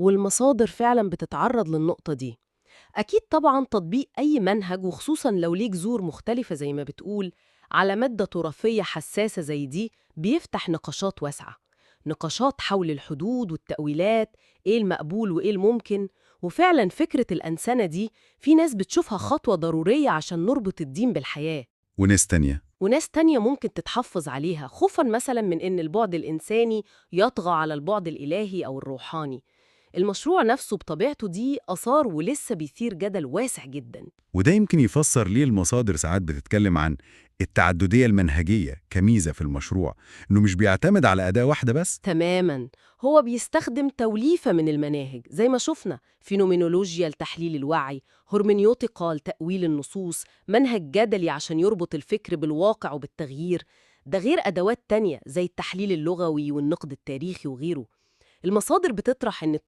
والمصادر فعلا بتتعرض للنقطة دي. أكيد طبعا تطبيق أي منهج، وخصوصا لو ليه جذور مختلفة زي ما بتقول، على مادة تراثية حساسة زي دي، بيفتح نقاشات واسعة، نقاشات حول الحدود والتأويلات، إيه المقبول وإيه الممكن. وفعلا فكرة الأنسنة دي في ناس بتشوفها خطوة ضرورية عشان نربط الدين بالحياة، وناس تانية. وناس تانية ممكن تتحفظ عليها خوفاً مثلاً من إن البعد الإنساني يطغى على البعد الإلهي أو الروحاني. المشروع نفسه بطبيعته دي أثار ولسه بيثير جدل واسع جداً. وده يمكن يفسر ليه المصادر ساعات بتتكلم عن التعددية المنهجية كميزة في المشروع، إنه مش بيعتمد على أداة واحدة بس. تماماً، هو بيستخدم توليفة من المناهج زي ما شفنا، فينومينولوجيا لتحليل الوعي، هرمنيوتيقا لتأويل النصوص، منهج جدلي عشان يربط الفكر بالواقع وبالتغيير. ده غير أدوات تانية زي التحليل اللغوي والنقد التاريخي وغيره. المصادر بتطرح إن